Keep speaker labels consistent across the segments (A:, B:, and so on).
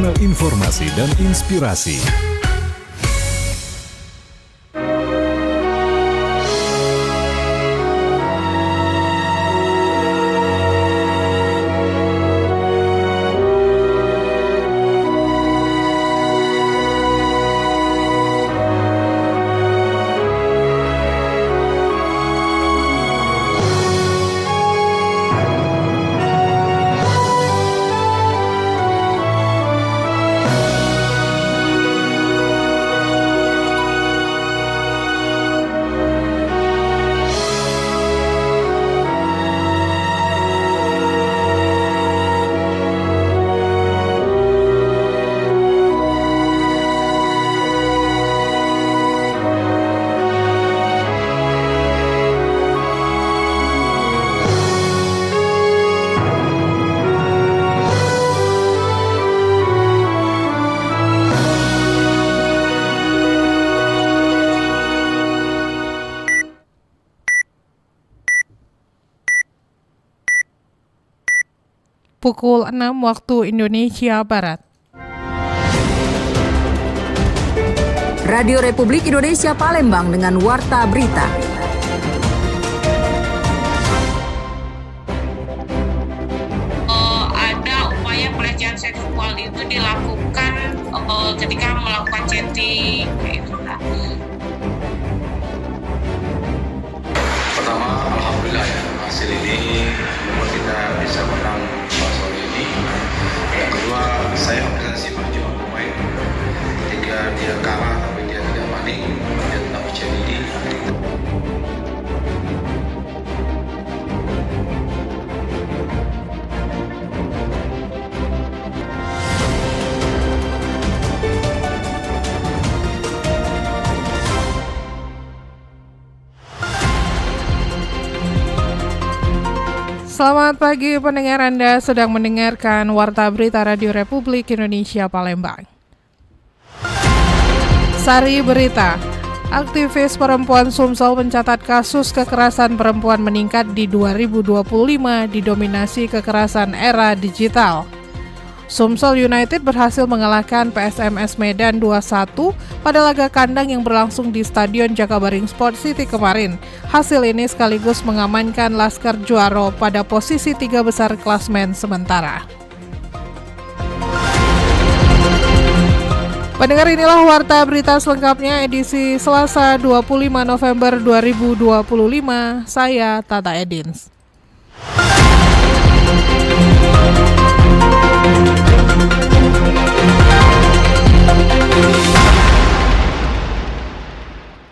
A: Kanal informasi dan inspirasi.
B: Pukul 6 waktu Indonesia Barat.
C: Radio Republik Indonesia Palembang dengan Warta Berita.
D: Ada upaya pelecehan seksual itu dilakukan ketika melakukan chatting, kayak itu lah.
E: Pertama, alhamdulillah ya, hasil ini membuat kita bisa menang soal ini. Yang kedua, saya apresiasi perjuangan pemain. Ketika dia kalah tapi dia tidak panik, dia tetap percaya diri.
B: Selamat pagi pendengar, Anda sedang mendengarkan Warta Berita Radio Republik Indonesia Palembang. Sari Berita, aktivis perempuan Sumsel mencatat kasus kekerasan perempuan meningkat di 2025 didominasi kekerasan era digital. Sumsel United berhasil mengalahkan PSMS Medan 2-1 pada laga kandang yang berlangsung di Stadion Jakabaring Sport City kemarin. Hasil ini sekaligus mengamankan Laskar Juaro pada posisi 3 besar klasmen sementara. Pendengar, inilah Warta Berita selengkapnya edisi Selasa 25 November 2025. Saya Tata Edins.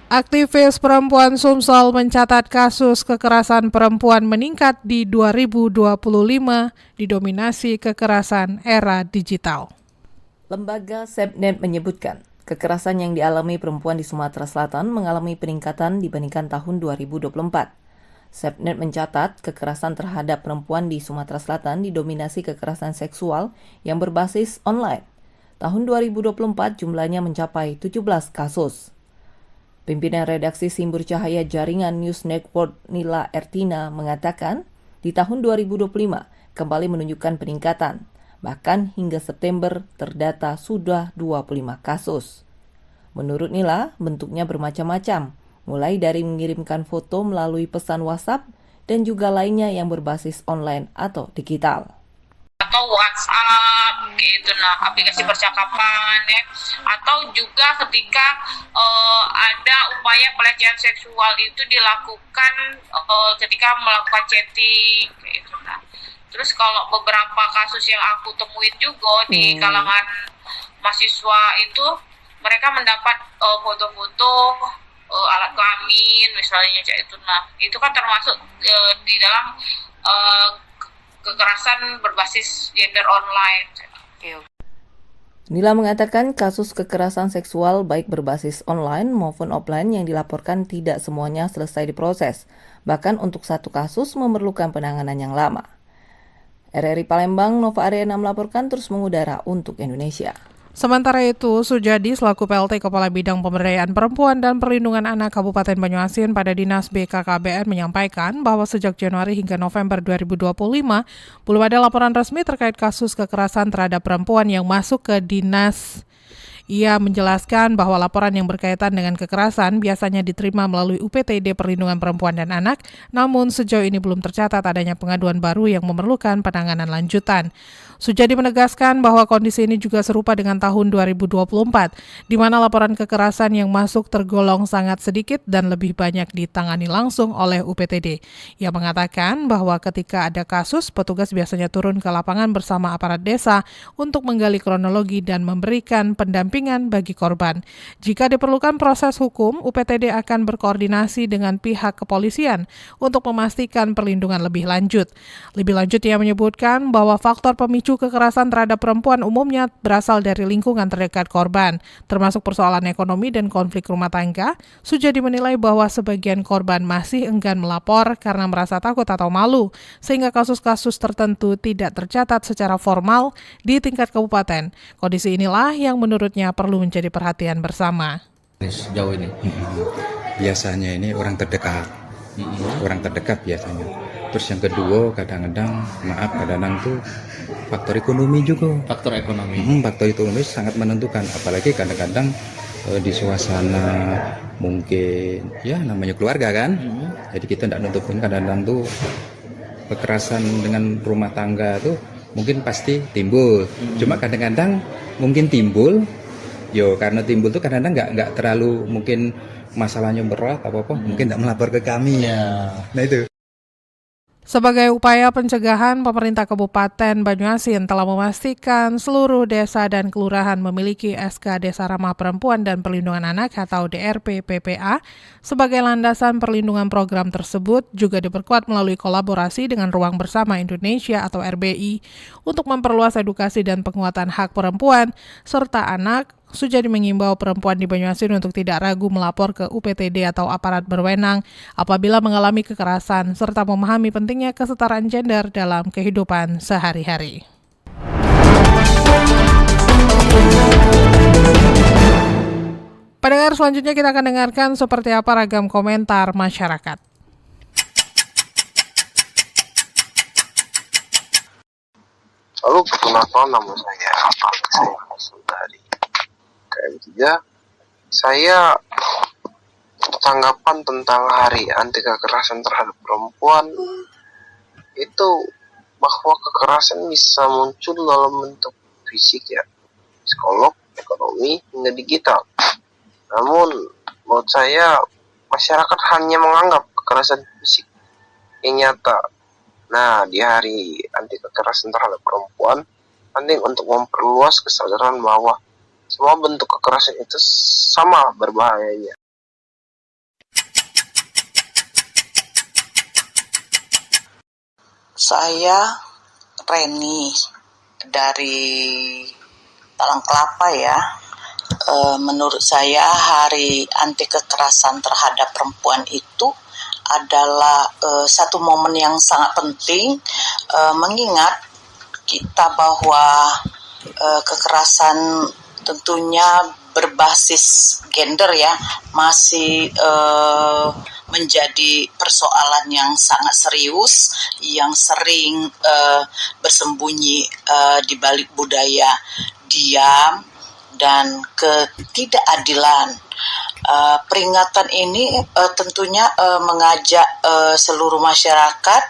B: Aktivis perempuan Sumsel mencatat kasus kekerasan perempuan meningkat di 2025 didominasi kekerasan era digital.
F: Lembaga SEPNET menyebutkan, kekerasan yang dialami perempuan di Sumatera Selatan mengalami peningkatan dibandingkan tahun 2024. SEPNET mencatat kekerasan terhadap perempuan di Sumatera Selatan didominasi kekerasan seksual yang berbasis online. Tahun 2024 jumlahnya mencapai 17 kasus. Pimpinan redaksi Simbur Cahaya Jaringan News Network Nila Ertina mengatakan, di tahun 2025 kembali menunjukkan peningkatan. Bahkan hingga September terdata sudah 25 kasus. Menurut Nila, bentuknya bermacam-macam, mulai dari mengirimkan foto melalui pesan WhatsApp dan juga lainnya yang berbasis online atau digital.
D: Atau WhatsApp, gitu, aplikasi percakapan, ya. Atau juga ketika ada upaya pelecehan seksual itu dilakukan ketika melakukan chatting, gitu. Terus kalau beberapa kasus yang aku temuin juga di kalangan mahasiswa itu, mereka mendapat foto-foto alat kelamin misalnya, itu kan termasuk di dalam kekerasan berbasis gender online.
F: Nila mengatakan kasus kekerasan seksual baik berbasis online maupun offline yang dilaporkan tidak semuanya selesai diproses. Bahkan untuk satu kasus memerlukan penanganan yang lama. RRI Palembang, Nova Ariana melaporkan terus mengudara untuk Indonesia.
B: Sementara itu, Sujadi selaku PLT Kepala Bidang Pemberdayaan Perempuan dan Perlindungan Anak Kabupaten Banyuasin pada Dinas BKKBN menyampaikan bahwa sejak Januari hingga November 2025, belum ada laporan resmi terkait kasus kekerasan terhadap perempuan yang masuk ke dinas. Ia menjelaskan bahwa laporan yang berkaitan dengan kekerasan biasanya diterima melalui UPTD Perlindungan Perempuan dan Anak, namun sejauh ini belum tercatat adanya pengaduan baru yang memerlukan penanganan lanjutan. Sujadi menegaskan bahwa kondisi ini juga serupa dengan tahun 2024, di mana laporan kekerasan yang masuk tergolong sangat sedikit dan lebih banyak ditangani langsung oleh UPTD. Ia mengatakan bahwa ketika ada kasus, petugas biasanya turun ke lapangan bersama aparat desa untuk menggali kronologi dan memberikan pendampingan bagi korban. Jika diperlukan proses hukum, UPTD akan berkoordinasi dengan pihak kepolisian untuk memastikan perlindungan lebih lanjut. Lebih lanjut, ia menyebutkan bahwa faktor pemicu kekerasan terhadap perempuan umumnya berasal dari lingkungan terdekat korban, termasuk persoalan ekonomi dan konflik rumah tangga. Sujadi menilai bahwa sebagian korban masih enggan melapor karena merasa takut atau malu, sehingga kasus-kasus tertentu tidak tercatat secara formal di tingkat kabupaten. Kondisi inilah yang menurutnya perlu menjadi perhatian bersama.
G: Sejauh ini
H: Biasanya ini orang terdekat biasanya. Terus yang kedua kadang-kadang tuh faktor ekonomi juga.
G: faktor ekonomi.
H: Faktor ekonomi sangat menentukan, apalagi kadang-kadang di suasana mungkin ya namanya keluarga kan. Jadi kita tidak nutupin, kadang-kadang tuh kekerasan dengan rumah tangga tuh mungkin pasti timbul. Cuma kadang-kadang mungkin timbul, karena timbul tuh kadang-kadang nggak terlalu mungkin masalahnya berat apa mungkin tidak melapor ke kami. Nah itu.
B: Sebagai upaya pencegahan, pemerintah Kabupaten Banyuasin telah memastikan seluruh desa dan kelurahan memiliki SK Desa Ramah Perempuan dan Perlindungan Anak atau DRP PPA. Sebagai landasan perlindungan program tersebut juga diperkuat melalui kolaborasi dengan Ruang Bersama Indonesia atau RBI untuk memperluas edukasi dan penguatan hak perempuan serta anak. Sujadi mengimbau perempuan di Banyuasin untuk tidak ragu melapor ke UPTD atau aparat berwenang apabila mengalami kekerasan, serta memahami pentingnya kesetaraan gender dalam kehidupan sehari-hari. Pendengar, selanjutnya kita akan dengarkan seperti apa ragam komentar masyarakat.
I: Halo, perkenalkan nama saya Sundari KM3. Saya tanggapan tentang hari anti kekerasan terhadap perempuan itu bahwa kekerasan bisa muncul dalam bentuk fisik ya, psikolog, ekonomi, hingga digital. Namun menurut saya masyarakat hanya menganggap kekerasan fisik yang nyata. Nah, di hari anti kekerasan terhadap perempuan penting untuk memperluas kesadaran bahwa semua bentuk kekerasan itu sama berbahayanya.
J: Saya Reni dari Talang Kelapa ya. Menurut saya hari anti kekerasan terhadap perempuan itu adalah satu momen yang sangat penting, mengingat kita bahwa kekerasan tentunya berbasis gender ya masih menjadi persoalan yang sangat serius yang sering bersembunyi di balik budaya diam dan ketidakadilan. Peringatan ini tentunya mengajak seluruh masyarakat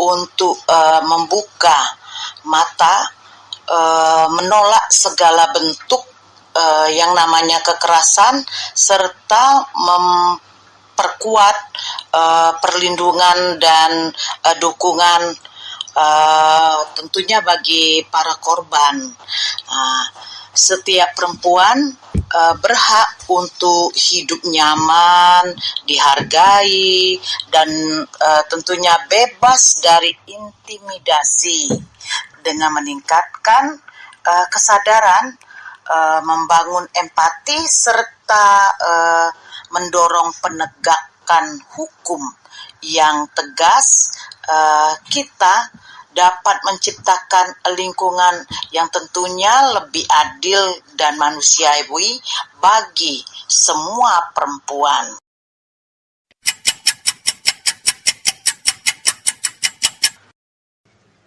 J: untuk membuka mata, menolak segala bentuk yang namanya kekerasan serta memperkuat perlindungan dan dukungan tentunya bagi para korban. Setiap perempuan berhak untuk hidup nyaman, dihargai, dan tentunya bebas dari intimidasi dengan meningkatkan kesadaran, membangun empati, serta mendorong penegakan hukum yang tegas. Kita dapat menciptakan lingkungan yang tentunya lebih adil dan manusiawi bagi semua perempuan.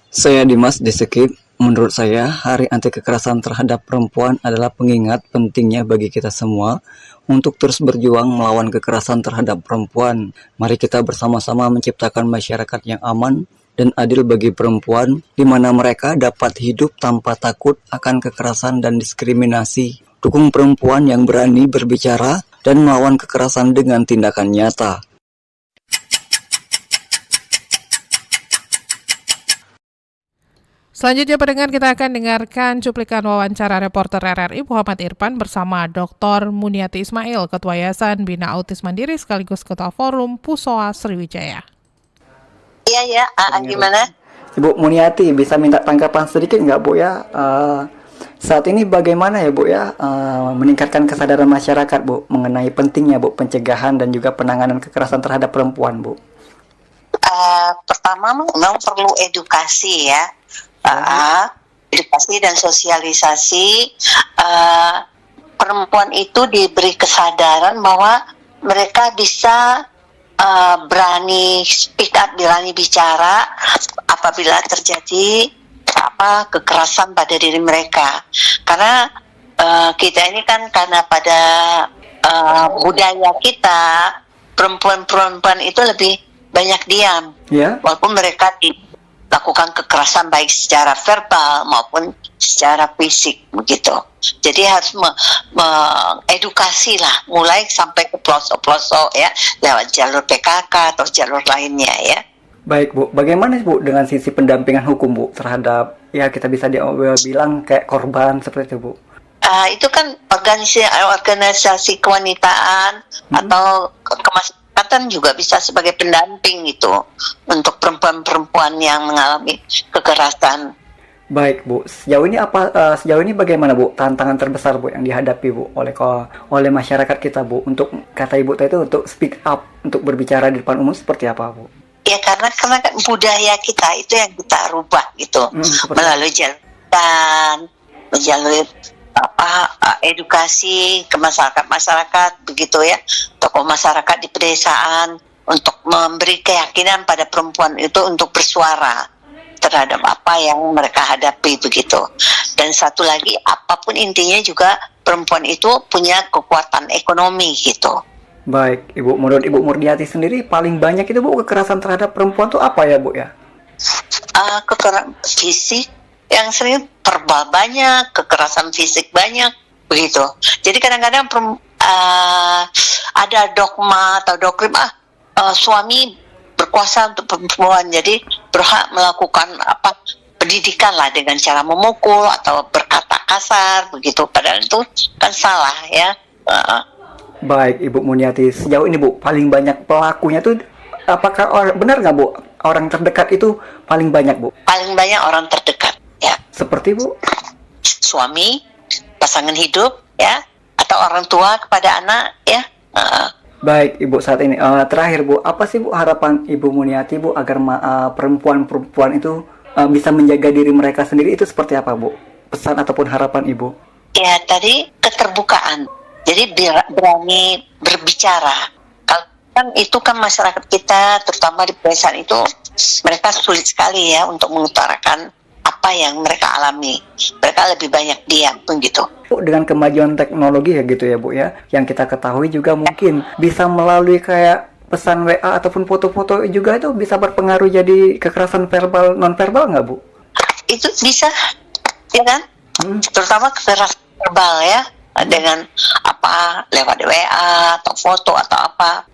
K: Saya Dimas Desekip. Menurut saya, Hari Anti Kekerasan Terhadap Perempuan adalah pengingat pentingnya bagi kita semua untuk terus berjuang melawan kekerasan terhadap perempuan. Mari kita bersama-sama menciptakan masyarakat yang aman dan adil bagi perempuan, di mana mereka dapat hidup tanpa takut akan kekerasan dan diskriminasi. Dukung perempuan yang berani berbicara dan melawan kekerasan dengan tindakan nyata.
B: Selanjutnya pendengar, kita akan dengarkan cuplikan wawancara reporter RRI Muhammad Irfan bersama Dr. Muniati Ismail, Ketua Yayasan Bina Autis Mandiri sekaligus Ketua Forum Pusoa Sriwijaya.
J: Iya, gimana?
K: Ibu Muniati, bisa minta tanggapan sedikit nggak Bu ya? Saat ini bagaimana ya Bu ya meningkatkan kesadaran masyarakat Bu mengenai pentingnya Bu pencegahan dan juga penanganan kekerasan terhadap perempuan Bu?
J: Pertama memang perlu edukasi ya. Edukasi dan sosialisasi, perempuan itu diberi kesadaran bahwa mereka bisa berani speak up, berani bicara apabila terjadi kekerasan pada diri mereka. Karena kita ini kan karena pada budaya kita perempuan-perempuan itu lebih banyak diam, walaupun mereka lakukan kekerasan baik secara verbal maupun secara fisik begitu. Jadi harus mengedukasi lah, mulai sampai ke pelosok-pelosok ya, lewat jalur PKK atau jalur lainnya ya.
K: Baik Bu, bagaimana Bu dengan sisi pendampingan hukum Bu terhadap ya kita bisa bilang kayak korban seperti itu Bu?
J: Itu kan organisasi kewanitaan atau kemasyarakatan juga bisa sebagai pendamping itu untuk perempuan-perempuan yang mengalami kekerasan.
K: Baik Bu, sejauh ini bagaimana Bu tantangan terbesar Bu yang dihadapi Bu oleh masyarakat kita Bu untuk kata Ibu tadi itu untuk speak up, untuk berbicara di depan umum seperti apa Bu?
J: Ya karena budaya kita itu yang kita rubah gitu melalui melalui edukasi ke masyarakat begitu ya, tokoh masyarakat di pedesaan untuk memberi keyakinan pada perempuan itu untuk bersuara terhadap apa yang mereka hadapi begitu. Dan satu lagi, apapun intinya juga perempuan itu punya kekuatan ekonomi gitu.
K: Baik, Ibu, menurut Ibu Murniati sendiri paling banyak itu Bu kekerasan terhadap perempuan itu apa ya Bu ya?
J: Kekerasan fisik yang sering, verbal banyak, kekerasan fisik banyak begitu. Jadi kadang-kadang ada dogma atau doktrin suami berkuasa untuk perempuan, jadi berhak melakukan pendidikan lah dengan cara memukul atau berkata kasar begitu, padahal itu kan salah ya.
K: Baik Ibu Muniati, sejauh ini Bu paling banyak pelakunya tuh apakah benar nggak Bu orang terdekat itu paling banyak Bu?
J: Paling banyak orang terdekat ya.
K: Seperti Bu?
J: Suami, pasangan hidup ya, atau orang tua kepada anak ya.
K: Baik Ibu, saat ini terakhir Bu, apa sih Bu harapan Ibu Muniati Bu agar perempuan-perempuan itu bisa menjaga diri mereka sendiri, itu seperti apa Bu? Pesan ataupun harapan Ibu?
J: Ya tadi keterbukaan, jadi berani berbicara. Kalau kan itu kan masyarakat kita terutama di pedesaan itu mereka sulit sekali ya untuk mengutarakan apa yang mereka alami. Mereka lebih banyak diam begitu.
K: Dengan kemajuan teknologi ya gitu ya Bu ya, yang kita ketahui juga mungkin bisa melalui kayak pesan WA ataupun foto-foto juga itu bisa berpengaruh jadi kekerasan verbal non-verbal nggak Bu?
J: Itu bisa ya kan, terutama kekerasan verbal ya, dengan lewat WA atau foto atau apa.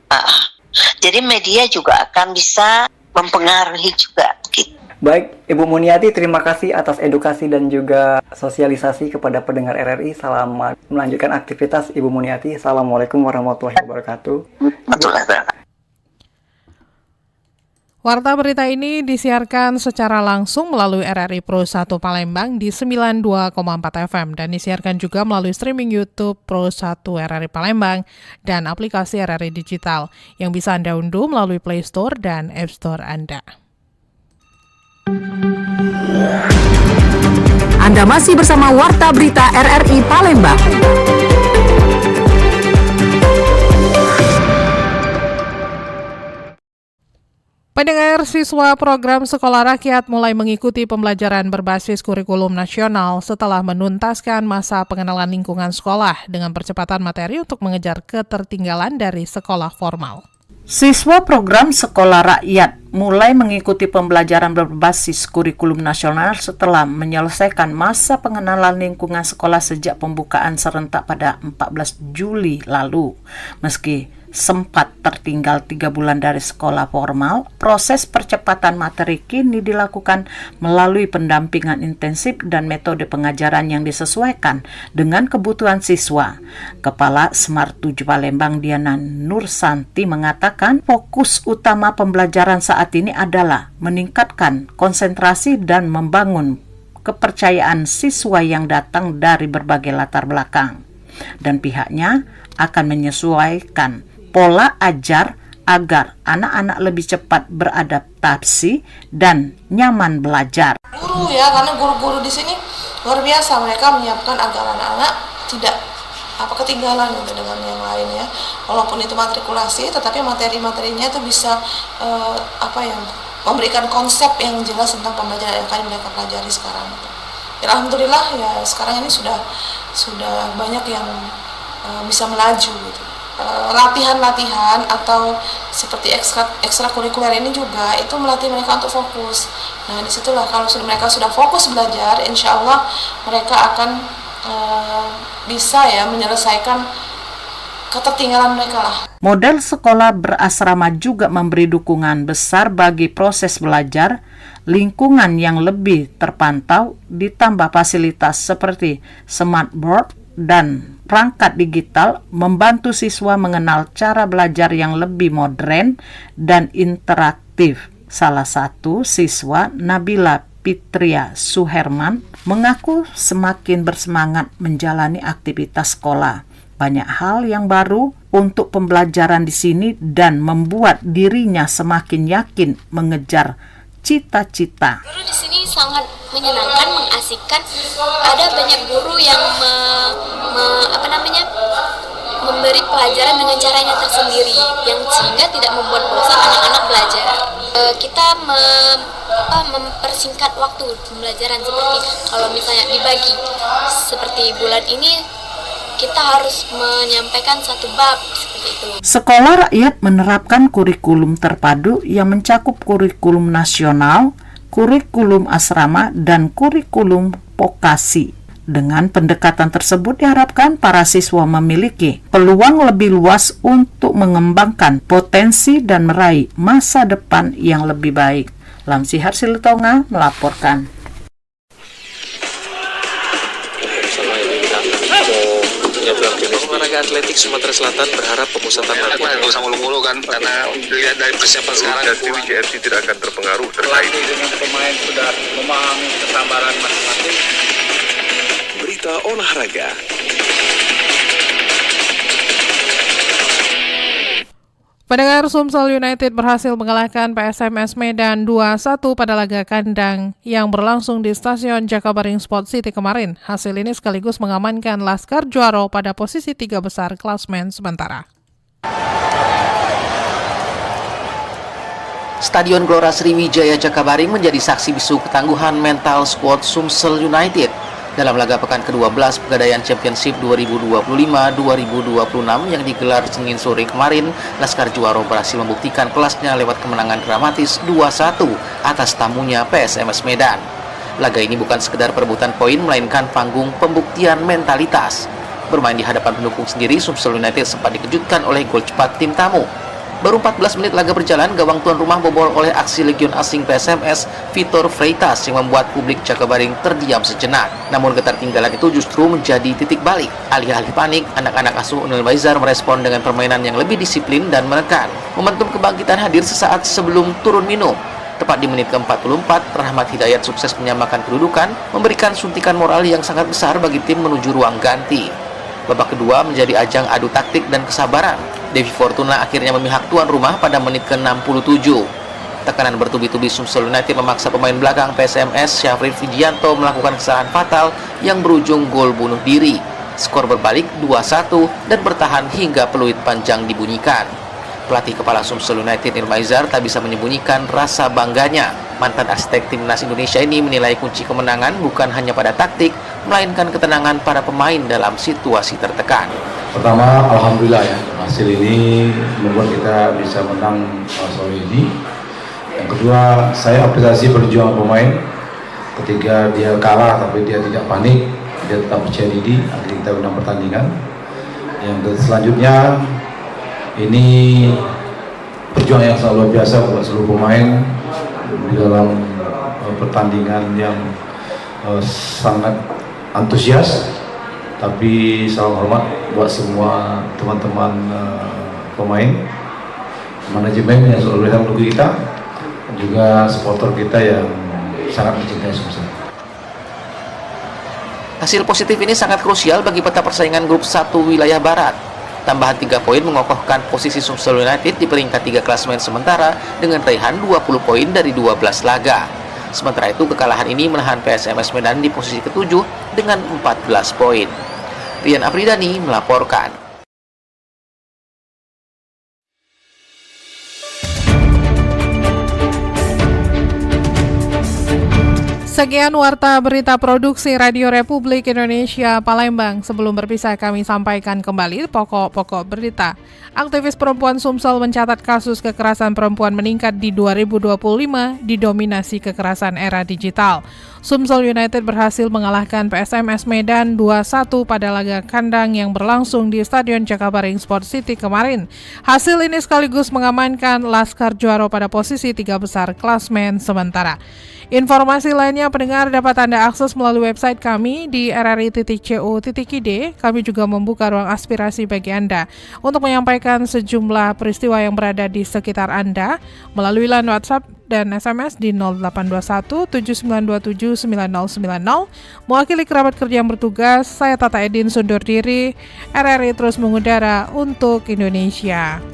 J: Jadi media juga akan bisa mempengaruhi juga gitu.
K: Baik, Ibu Muniati, terima kasih atas edukasi dan juga sosialisasi kepada pendengar RRI. Selamat melanjutkan aktivitas Ibu Muniati. Assalamualaikum warahmatullahi wabarakatuh.
B: Warta berita ini disiarkan secara langsung melalui RRI Pro 1 Palembang di 92,4 FM dan disiarkan juga melalui streaming YouTube Pro 1 RRI Palembang dan aplikasi RRI Digital yang bisa Anda unduh melalui Play Store dan App Store Anda.
C: Anda masih bersama Warta Berita RRI Palembang.
B: Pendengar, siswa program Sekolah Rakyat mulai mengikuti pembelajaran berbasis kurikulum nasional setelah menuntaskan masa pengenalan lingkungan sekolah dengan percepatan materi untuk mengejar ketertinggalan dari sekolah formal.
L: Siswa program Sekolah Rakyat mulai mengikuti pembelajaran berbasis kurikulum nasional setelah menyelesaikan masa pengenalan lingkungan sekolah sejak pembukaan serentak pada 14 Juli lalu. Meski sempat tertinggal 3 bulan dari sekolah formal, proses percepatan materi kini dilakukan melalui pendampingan intensif dan metode pengajaran yang disesuaikan dengan kebutuhan siswa. Kepala Smart 7 Palembang Diana Nursanti mengatakan fokus utama pembelajaran saat ini adalah meningkatkan konsentrasi dan membangun kepercayaan siswa yang datang dari berbagai latar belakang. Dan pihaknya akan menyesuaikan pola ajar agar anak-anak lebih cepat beradaptasi dan nyaman belajar.
M: Guru ya, karena guru-guru di sini luar biasa, mereka menyiapkan agar anak-anak tidak ketinggalan gitu dengan yang lain ya. Walaupun itu matrikulasi, tetapi materi-materinya itu bisa memberikan konsep yang jelas tentang pembelajaran yang akan mereka pelajari sekarang. Ya, alhamdulillah ya sekarang ini sudah banyak yang bisa melaju gitu. Latihan-latihan atau seperti ekstrakurikuler ini juga itu melatih mereka untuk fokus. Nah disitulah kalau mereka sudah fokus belajar, insya Allah mereka akan bisa ya menyelesaikan ketertinggalan mereka lah.
L: Model sekolah berasrama juga memberi dukungan besar bagi proses belajar, lingkungan yang lebih terpantau, ditambah fasilitas seperti smart board dan perangkat digital membantu siswa mengenal cara belajar yang lebih modern dan interaktif. Salah satu siswa, Nabila Fitria Suherman, mengaku semakin bersemangat menjalani aktivitas sekolah. Banyak hal yang baru untuk pembelajaran di sini dan membuat dirinya semakin yakin mengejar cita-cita.
N: Guru di sini sangat menyenangkan, mengasihkan. Ada banyak guru yang memberi pelajaran dengan caranya tersendiri, yang sehingga tidak membuat bosan anak-anak belajar. Kita mempersingkat waktu pembelajaran, seperti kalau misalnya dibagi seperti bulan ini kita harus menyampaikan satu bab seperti itu.
L: Sekolah Rakyat menerapkan kurikulum terpadu yang mencakup kurikulum nasional, kurikulum asrama, dan kurikulum vokasi. Dengan pendekatan tersebut diharapkan para siswa memiliki peluang lebih luas untuk mengembangkan potensi dan meraih masa depan yang lebih baik. Lamsihar Silitonga melaporkan.
O: Olahraga atletik Sumatera Selatan berharap pemusatan latihan
E: nggak usah mulu-mulu kan, karena dilihat dari persiapan sekarang JRC tidak akan terpengaruh terkait
P: dengan pemain sudah memahami kesabaran masing-masing.
O: Berita olahraga.
B: Pendengar, Sumsel United berhasil mengalahkan PSMS Medan 2-1 pada laga kandang yang berlangsung di Stasiun Jakabaring Sport City kemarin. Hasil ini sekaligus mengamankan Laskar Juaro pada posisi 3 besar klasmen sementara.
Q: Stadion Gelora Sriwijaya Jakabaring menjadi saksi bisu ketangguhan mental skuad Sumsel United. Dalam laga pekan ke-12 Pegadaian Championship 2025-2026 yang digelar Senin sore kemarin, Laskar Juaro berhasil membuktikan kelasnya lewat kemenangan dramatis 2-1 atas tamunya PSMS Medan. Laga ini bukan sekedar perebutan poin, melainkan panggung pembuktian mentalitas. Bermain di hadapan pendukung sendiri, Sumsel United sempat dikejutkan oleh gol cepat tim tamu. Baru 14 menit laga berjalan, gawang tuan rumah bobol oleh aksi legion asing PSMS, Vitor Freitas, yang membuat publik Jakabaring terdiam sejenak. Namun ketertinggalan itu justru menjadi titik balik. Alih-alih panik, anak-anak asuh Unil Baizar merespon dengan permainan yang lebih disiplin dan menekan. Momentum kebangkitan hadir sesaat sebelum turun minum. Tepat di menit ke-44, Rahmat Hidayat sukses menyamakan kedudukan, memberikan suntikan moral yang sangat besar bagi tim menuju ruang ganti. Babak kedua menjadi ajang adu taktik dan kesabaran. Devi Fortuna akhirnya memihak tuan rumah pada menit ke-67. Tekanan bertubi-tubi Sumsel United memaksa pemain belakang PSMS Syafrin Fijianto melakukan kesalahan fatal yang berujung gol bunuh diri. Skor berbalik 2-1 dan bertahan hingga peluit panjang dibunyikan. Pelatih kepala Sumsel United Nirmaizar tak bisa menyembunyikan rasa bangganya. Mantan arsitek timnas Indonesia ini menilai kunci kemenangan bukan hanya pada taktik, melainkan ketenangan para pemain dalam situasi tertekan.
E: Pertama, alhamdulillah ya, hasil ini membuat kita bisa menang sore ini. Yang kedua, saya apresiasi perjuangan pemain ketika dia kalah tapi dia tidak panik, dia tetap percaya diri, akhirnya kita menang pertandingan. Yang selanjutnya, ini perjuangan yang sangat luar biasa buat seluruh pemain di dalam pertandingan yang sangat antusias. Tapi salam hormat buat semua teman-teman pemain, manajemen yang selalu mendukung kita, juga supporter kita yang sangat mencintai Sumsel.
Q: Hasil positif ini sangat krusial bagi peta persaingan grup 1 wilayah Barat. Tambahan 3 poin mengokohkan posisi Sumsel United di peringkat 3 klasemen sementara dengan raihan 20 poin dari 12 laga. Sementara itu kekalahan ini menahan PSMS Medan di posisi ke-7 dengan 14 poin. Rian Apridani melaporkan.
B: Sekian warta berita produksi Radio Republik Indonesia Palembang. Sebelum berpisah kami sampaikan kembali pokok-pokok berita. Aktivis perempuan Sumsel mencatat kasus kekerasan perempuan meningkat di 2025 didominasi kekerasan era digital. Sumsel United berhasil mengalahkan PSMS Medan 2-1 pada laga kandang yang berlangsung di Stadion Jakabaring Sport City kemarin. Hasil ini sekaligus mengamankan Laskar Juara pada posisi 3 besar klasmen sementara. Informasi lainnya pendengar dapat Anda akses melalui website kami di rri.co.id. Kami juga membuka ruang aspirasi bagi Anda untuk menyampaikan sejumlah peristiwa yang berada di sekitar Anda melalui line WhatsApp dan SMS di 0821 7927 9090. Mewakili kerabat kerja yang bertugas, saya Tata Edin sundur diri. RRI terus mengudara untuk Indonesia.